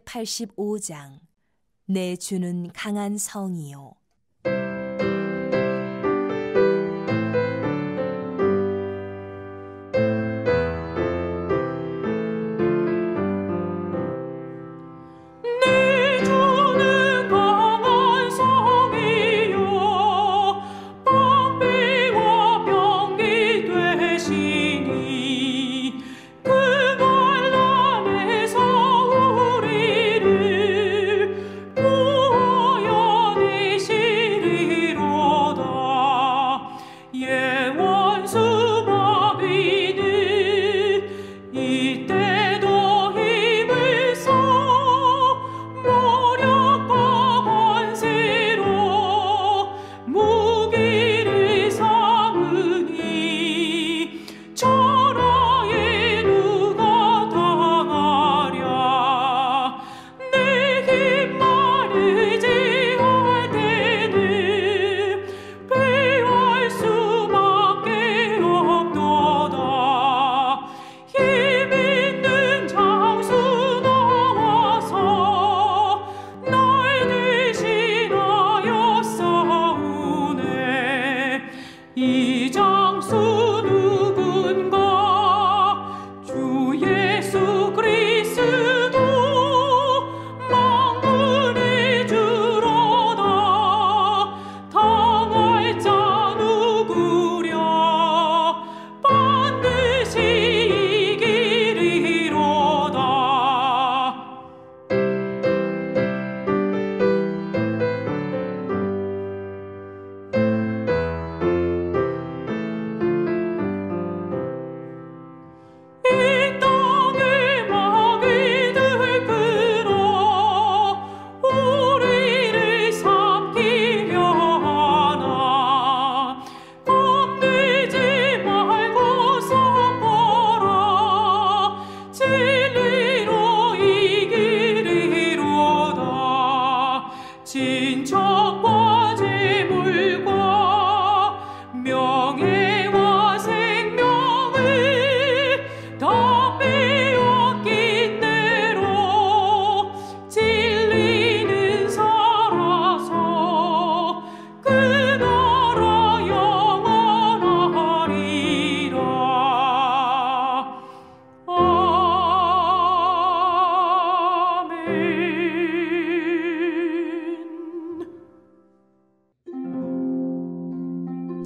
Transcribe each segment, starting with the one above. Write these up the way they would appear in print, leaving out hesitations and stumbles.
285장 내 주는 강한 성이요.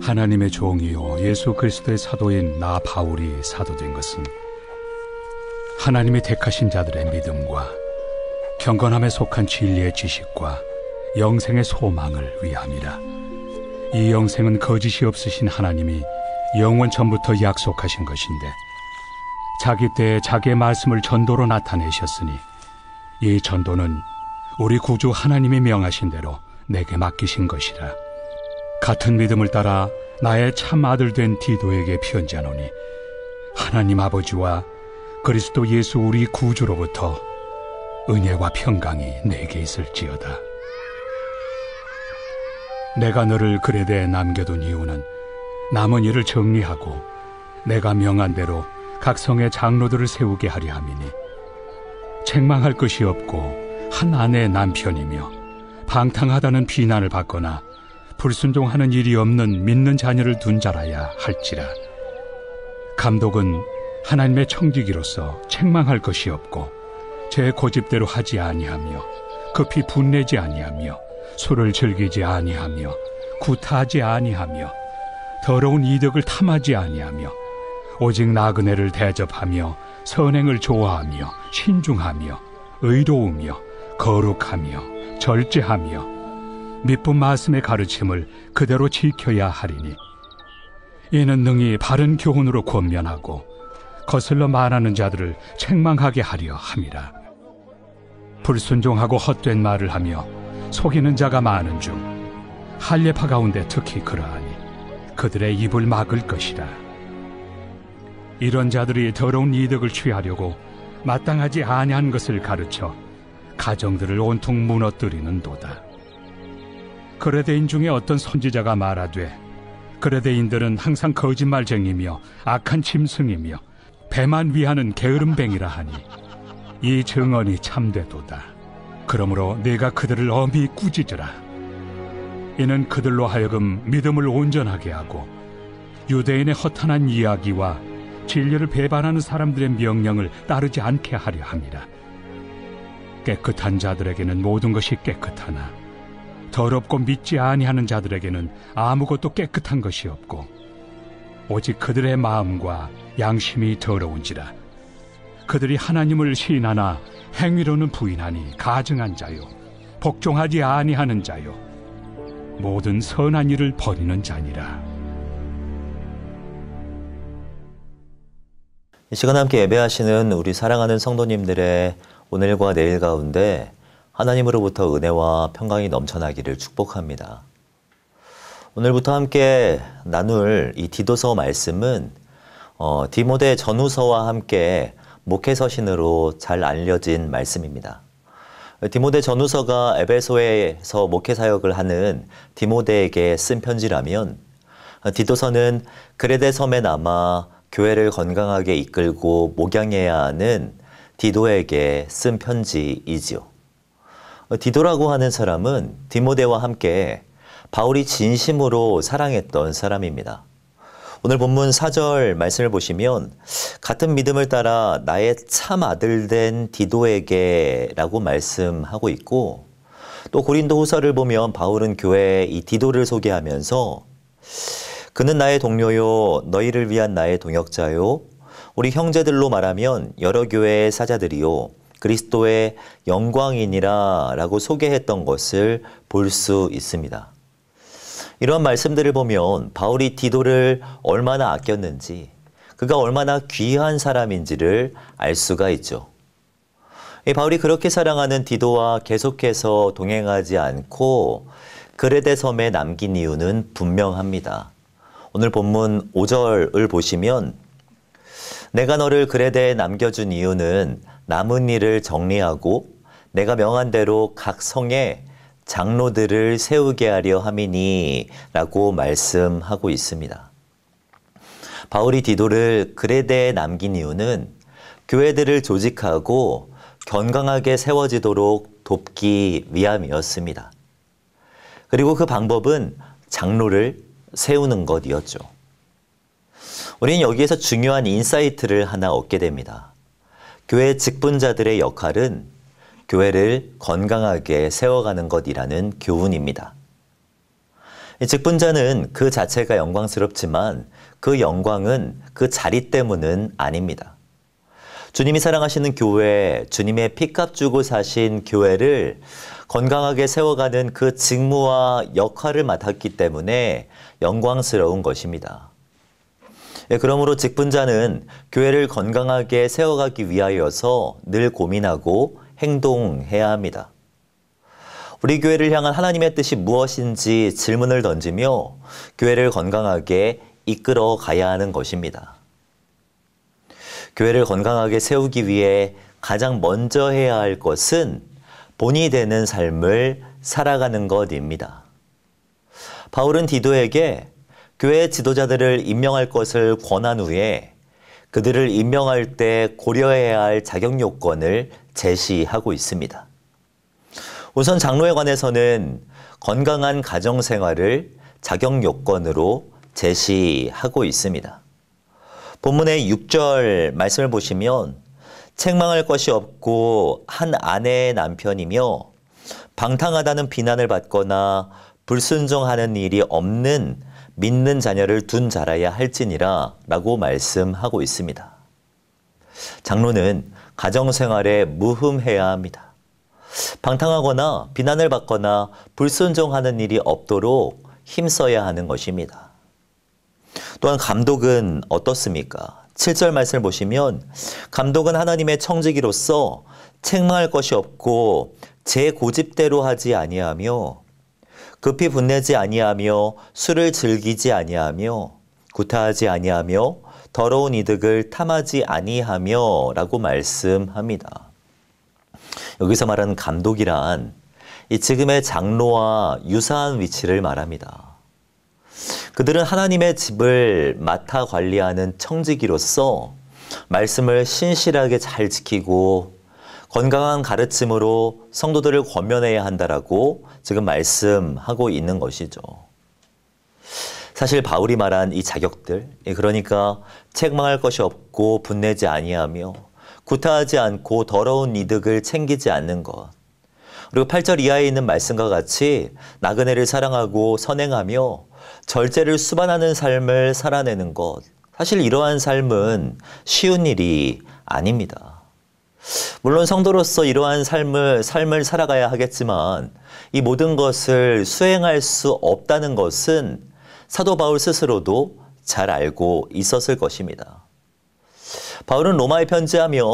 하나님의 종이요 예수 그리스도의 사도인 나 바울이 사도된 것은 하나님이 택하신 자들의 믿음과 경건함에 속한 진리의 지식과 영생의 소망을 위함이라. 이 영생은 거짓이 없으신 하나님이 영원 전부터 약속하신 것인데 자기 때에 자기의 말씀을 전도로 나타내셨으니 이 전도는 우리 구주 하나님이 명하신 대로 내게 맡기신 것이라. 같은 믿음을 따라 나의 참 아들 된 디도에게 편지하노니 하나님 아버지와 그리스도 예수 우리 구주로부터 은혜와 평강이 내게 있을지어다. 내가 너를 그레데에 남겨둔 이유는 남은 일을 정리하고 내가 명한 대로 각 성의 장로들을 세우게 하려 함이니 책망할 것이 없고 한 아내의 남편이며 방탕하다는 비난을 받거나 불순종하는 일이 없는 믿는 자녀를 둔 자라야 할지라. 감독은 하나님의 청지기로서 책망할 것이 없고 제 고집대로 하지 아니하며 급히 분내지 아니하며 술을 즐기지 아니하며 구타하지 아니하며 더러운 이득을 탐하지 아니하며 오직 나그네를 대접하며 선행을 좋아하며 신중하며 의로우며 거룩하며 절제하며 미쁜 말씀의 가르침을 그대로 지켜야 하리니 이는 능히 바른 교훈으로 권면하고 거슬러 말하는 자들을 책망하게 하려 함이라. 불순종하고 헛된 말을 하며 속이는 자가 많은 중 할례파 가운데 특히 그러하니 그들의 입을 막을 것이라. 이런 자들이 더러운 이득을 취하려고 마땅하지 아니한 것을 가르쳐 가정들을 온통 무너뜨리는도다. 그레데인 중에 어떤 선지자가 말하되 그레데인들은 항상 거짓말쟁이며 악한 짐승이며 배만 위하는 게으름뱅이라 하니 이 증언이 참되도다. 그러므로 네가 그들을 엄히 꾸짖으라. 이는 그들로 하여금 믿음을 온전하게 하고 유대인의 허탄한 이야기와 진리를 배반하는 사람들의 명령을 따르지 않게 하려 함이라. 깨끗한 자들에게는 모든 것이 깨끗하나 더럽고 믿지 아니하는 자들에게는 아무것도 깨끗한 것이 없고 오직 그들의 마음과 양심이 더러운지라. 그들이 하나님을 시인하나 행위로는 부인하니 가증한 자요 복종하지 아니하는 자요 모든 선한 일을 버리는 자니라. 이 시간 함께 예배하시는 우리 사랑하는 성도님들의 오늘과 내일 가운데 하나님으로부터 은혜와 평강이 넘쳐나기를 축복합니다. 오늘부터 함께 나눌 이 디도서 말씀은 디모데 전후서와 함께 목회서신으로 잘 알려진 말씀입니다. 디모데 전후서가 에베소에서 목회사역을 하는 디모데에게 쓴 편지라면 디도서는 그레데 섬에 남아 교회를 건강하게 이끌고 목양해야 하는 디도에게 쓴 편지이지요. 디도라고 하는 사람은 디모데와 함께 바울이 진심으로 사랑했던 사람입니다. 오늘 본문 4절 말씀을 보시면 같은 믿음을 따라 나의 참 아들 된 디도에게 라고 말씀하고 있고, 또 고린도 후서를 보면 바울은 교회에 이 디도를 소개하면서 그는 나의 동료요 너희를 위한 나의 동역자요 우리 형제들로 말하면 여러 교회의 사자들이요 그리스도의 영광이니라 라고 소개했던 것을 볼 수 있습니다. 이런 말씀들을 보면 바울이 디도를 얼마나 아꼈는지, 그가 얼마나 귀한 사람인지를 알 수가 있죠. 바울이 그렇게 사랑하는 디도와 계속해서 동행하지 않고 그레데 섬에 남긴 이유는 분명합니다. 오늘 본문 5절을 보시면 내가 너를 그레데에 남겨준 이유는 남은 일을 정리하고 내가 명한 대로 각 성에 장로들을 세우게 하려 함이니 라고 말씀하고 있습니다. 바울이 디도를 그레데에 남긴 이유는 교회들을 조직하고 건강하게 세워지도록 돕기 위함이었습니다. 그리고 그 방법은 장로를 세우는 것이었죠. 우리는 여기에서 중요한 인사이트를 하나 얻게 됩니다. 교회 직분자들의 역할은 교회를 건강하게 세워가는 것이라는 교훈입니다. 직분자는 그 자체가 영광스럽지만 그 영광은 그 자리 때문은 아닙니다. 주님이 사랑하시는 교회, 주님의 피값 주고 사신 교회를 건강하게 세워가는 그 직무와 역할을 맡았기 때문에 영광스러운 것입니다. 그러므로 직분자는 교회를 건강하게 세워가기 위하여서 늘 고민하고 행동해야 합니다. 우리 교회를 향한 하나님의 뜻이 무엇인지 질문을 던지며 교회를 건강하게 이끌어 가야 하는 것입니다. 교회를 건강하게 세우기 위해 가장 먼저 해야 할 것은 본이 되는 삶을 살아가는 것입니다. 바울은 디도에게 교회 지도자들을 임명할 것을 권한 후에 그들을 임명할 때 고려해야 할 자격 요건을 제시하고 있습니다. 우선 장로에 관해서는 건강한 가정생활을 자격 요건으로 제시하고 있습니다. 본문의 6절 말씀을 보시면 책망할 것이 없고 한 아내의 남편이며 방탕하다는 비난을 받거나 불순종하는 일이 없는 믿는 자녀를 둔 자라야 할지니라 라고 말씀하고 있습니다. 장로는 가정생활에 무흠해야 합니다. 방탕하거나 비난을 받거나 불순종하는 일이 없도록 힘써야 하는 것입니다. 또한 감독은 어떻습니까? 7절 말씀을 보시면 감독은 하나님의 청지기로서 책망할 것이 없고 제 고집대로 하지 아니하며 급히 분내지 아니하며 술을 즐기지 아니하며 구타하지 아니하며 더러운 이득을 탐하지 아니하며 라고 말씀합니다. 여기서 말하는 감독이란 이 지금의 장로와 유사한 위치를 말합니다. 그들은 하나님의 집을 맡아 관리하는 청지기로서 말씀을 신실하게 잘 지키고 건강한 가르침으로 성도들을 권면해야 한다라고 지금 말씀하고 있는 것이죠. 사실 바울이 말한 이 자격들, 그러니까 책망할 것이 없고 분내지 아니하며 구타하지 않고 더러운 이득을 챙기지 않는 것, 그리고 8절 이하에 있는 말씀과 같이 나그네를 사랑하고 선행하며 절제를 수반하는 삶을 살아내는 것, 사실 이러한 삶은 쉬운 일이 아닙니다. 물론 성도로서 이러한 삶을 살아가야 하겠지만 이 모든 것을 수행할 수 없다는 것은 사도 바울 스스로도 잘 알고 있었을 것입니다. 바울은 로마에 편지하며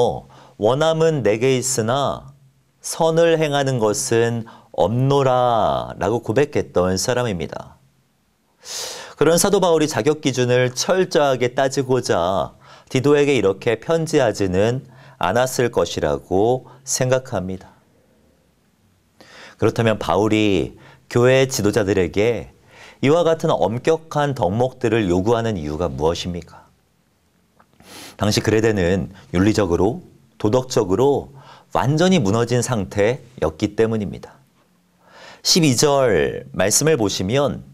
원함은 내게 있으나 선을 행하는 것은 없노라 라고 고백했던 사람입니다. 그런 사도 바울이 자격 기준을 철저하게 따지고자 디도에게 이렇게 편지하지는 않았을 것이라고 생각합니다. 그렇다면 바울이 교회 지도자들에게 이와 같은 엄격한 덕목들을 요구하는 이유가 무엇입니까? 당시 그레데는 윤리적으로, 도덕적으로 완전히 무너진 상태였기 때문입니다. 12절 말씀을 보시면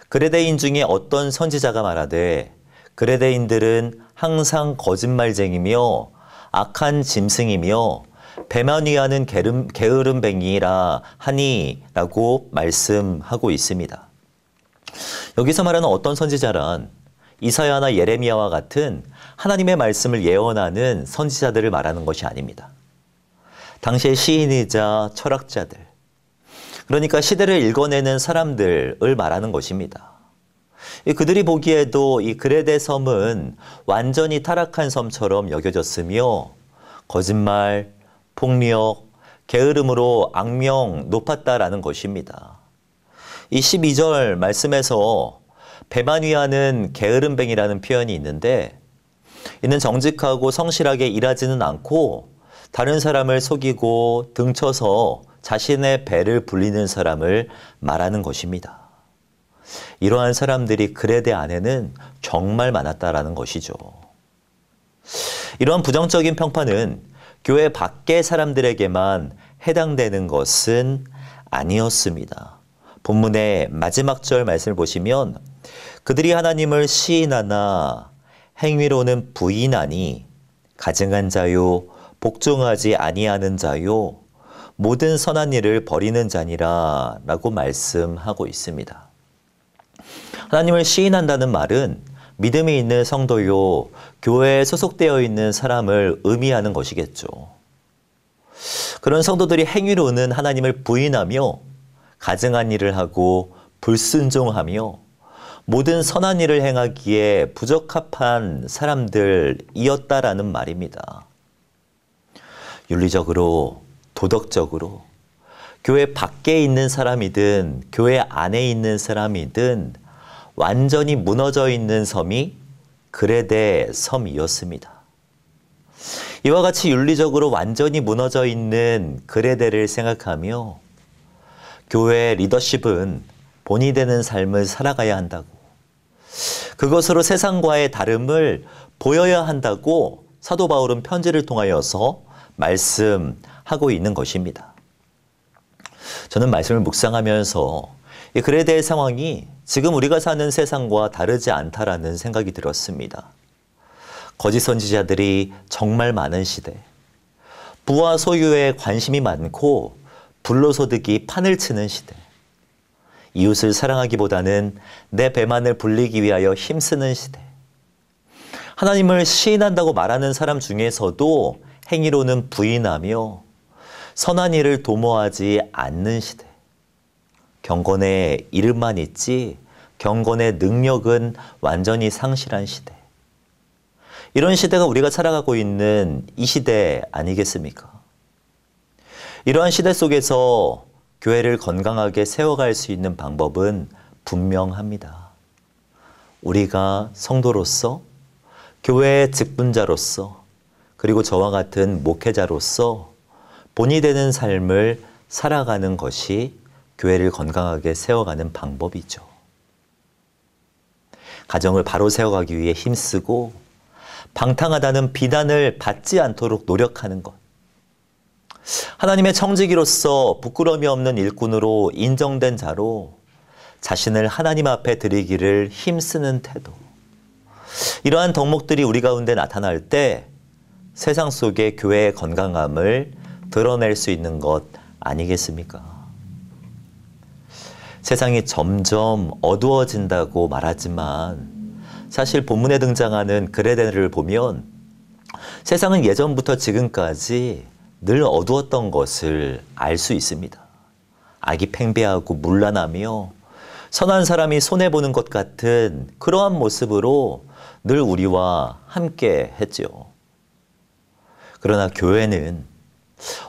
그레데인 중에 어떤 선지자가 말하되 그레데인들은 항상 거짓말쟁이며 악한 짐승이며 배만 위하는 게으름뱅이라 하니 라고 말씀하고 있습니다. 여기서 말하는 어떤 선지자란 이사야나 예레미야와 같은 하나님의 말씀을 예언하는 선지자들을 말하는 것이 아닙니다. 당시의 시인이자 철학자들, 그러니까 시대를 읽어내는 사람들을 말하는 것입니다. 그들이 보기에도 이 그레데 섬은 완전히 타락한 섬처럼 여겨졌으며 거짓말, 폭력, 게으름으로 악명 높았다라는 것입니다. 이 12절 말씀에서 배만 위하는 게으름뱅이라는 표현이 있는데 이는 정직하고 성실하게 일하지는 않고 다른 사람을 속이고 등쳐서 자신의 배를 불리는 사람을 말하는 것입니다. 이러한 사람들이 그레데 안에는 정말 많았다라는 것이죠. 이러한 부정적인 평판은 교회 밖의 사람들에게만 해당되는 것은 아니었습니다. 본문의 마지막 절 말씀을 보시면 그들이 하나님을 시인하나 행위로는 부인하니 가증한 자요 복종하지 아니하는 자요 모든 선한 일을 버리는 자니라 라고 말씀하고 있습니다. 하나님을 시인한다는 말은 믿음이 있는 성도요 교회에 소속되어 있는 사람을 의미하는 것이겠죠. 그런 성도들이 행위로는 하나님을 부인하며 가증한 일을 하고 불순종하며 모든 선한 일을 행하기에 부적합한 사람들이었다라는 말입니다. 윤리적으로, 도덕적으로 교회 밖에 있는 사람이든 교회 안에 있는 사람이든 완전히 무너져 있는 섬이 그레데 섬이었습니다. 이와 같이 윤리적으로 완전히 무너져 있는 그레데를 생각하며 교회 리더십은 본이 되는 삶을 살아가야 한다고, 그것으로 세상과의 다름을 보여야 한다고 사도 바울은 편지를 통하여서 말씀하고 있는 것입니다. 저는 말씀을 묵상하면서 이 그레데의 상황이 지금 우리가 사는 세상과 다르지 않다라는 생각이 들었습니다. 거짓 선지자들이 정말 많은 시대, 부와 소유에 관심이 많고 불로소득이 판을 치는 시대, 이웃을 사랑하기보다는 내 배만을 불리기 위하여 힘쓰는 시대, 하나님을 시인한다고 말하는 사람 중에서도 행위로는 부인하며 선한 일을 도모하지 않는 시대, 경건의 이름만 있지 경건의 능력은 완전히 상실한 시대, 이런 시대가 우리가 살아가고 있는 이 시대 아니겠습니까? 이러한 시대 속에서 교회를 건강하게 세워갈 수 있는 방법은 분명합니다. 우리가 성도로서, 교회의 직분자로서, 그리고 저와 같은 목회자로서 본이 되는 삶을 살아가는 것이 교회를 건강하게 세워가는 방법이죠. 가정을 바로 세워가기 위해 힘쓰고 방탕하다는 비난을 받지 않도록 노력하는 것, 하나님의 청지기로서 부끄러움이 없는 일꾼으로 인정된 자로 자신을 하나님 앞에 드리기를 힘쓰는 태도. 이러한 덕목들이 우리 가운데 나타날 때 세상 속의 교회의 건강함을 드러낼 수 있는 것 아니겠습니까? 세상이 점점 어두워진다고 말하지만 사실 본문에 등장하는 그레데를 보면 세상은 예전부터 지금까지 늘 어두웠던 것을 알 수 있습니다. 악이 팽배하고 문란하며 선한 사람이 손해보는 것 같은 그러한 모습으로 늘 우리와 함께 했죠. 그러나 교회는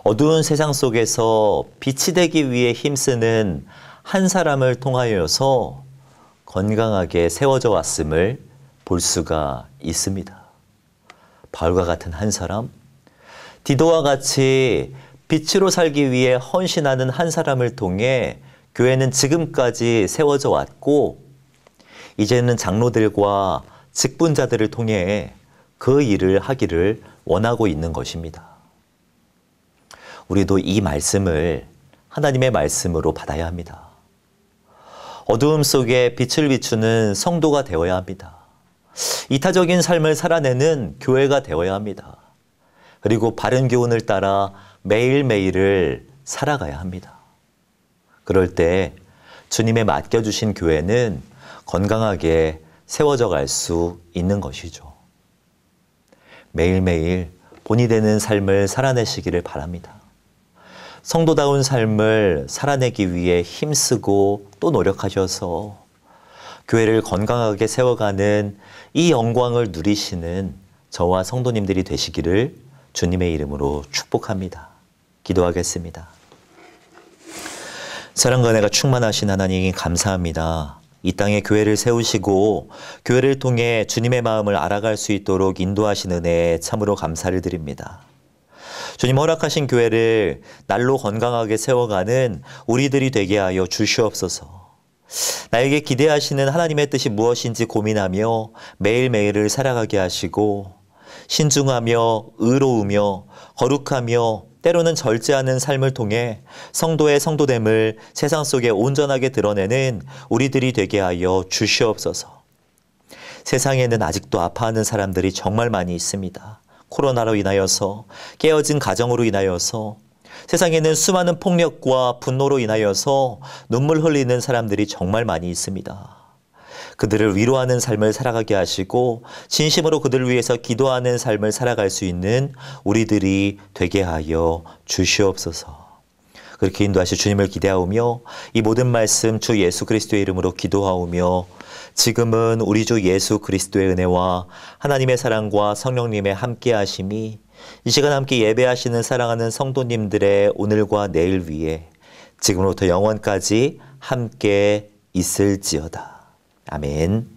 어두운 세상 속에서 빛이 되기 위해 힘쓰는 한 사람을 통하여서 건강하게 세워져 왔음을 볼 수가 있습니다. 바울과 같은 한 사람, 디도와 같이 빛으로 살기 위해 헌신하는 한 사람을 통해 교회는 지금까지 세워져 왔고 이제는 장로들과 직분자들을 통해 그 일을 하기를 원하고 있는 것입니다. 우리도 이 말씀을 하나님의 말씀으로 받아야 합니다. 어두움 속에 빛을 비추는 성도가 되어야 합니다. 이타적인 삶을 살아내는 교회가 되어야 합니다. 그리고 바른 교훈을 따라 매일매일을 살아가야 합니다. 그럴 때 주님의 맡겨주신 교회는 건강하게 세워져 갈 수 있는 것이죠. 매일매일 본이 되는 삶을 살아내시기를 바랍니다. 성도다운 삶을 살아내기 위해 힘쓰고 또 노력하셔서 교회를 건강하게 세워가는 이 영광을 누리시는 저와 성도님들이 되시기를 주님의 이름으로 축복합니다. 기도하겠습니다. 사랑과 은혜가 충만하신 하나님 감사합니다. 이 땅에 교회를 세우시고 교회를 통해 주님의 마음을 알아갈 수 있도록 인도하신 은혜에 참으로 감사를 드립니다. 주님 허락하신 교회를 날로 건강하게 세워가는 우리들이 되게 하여 주시옵소서. 나에게 기대하시는 하나님의 뜻이 무엇인지 고민하며 매일매일을 살아가게 하시고 신중하며 의로우며 거룩하며 때로는 절제하는 삶을 통해 성도의 성도됨을 세상 속에 온전하게 드러내는 우리들이 되게 하여 주시옵소서. 세상에는 아직도 아파하는 사람들이 정말 많이 있습니다. 코로나로 인하여서 깨어진 가정으로 인하여서 세상에는 수많은 폭력과 분노로 인하여서 눈물 흘리는 사람들이 정말 많이 있습니다. 그들을 위로하는 삶을 살아가게 하시고 진심으로 그들을 위해서 기도하는 삶을 살아갈 수 있는 우리들이 되게 하여 주시옵소서. 그렇게 인도하실 주님을 기대하오며 이 모든 말씀 주 예수 그리스도의 이름으로 기도하오며 지금은 우리 주 예수 그리스도의 은혜와 하나님의 사랑과 성령님의 함께하심이 이 시간 함께 예배하시는 사랑하는 성도님들의 오늘과 내일 위에 지금부터 영원까지 함께 있을지어다. 아멘.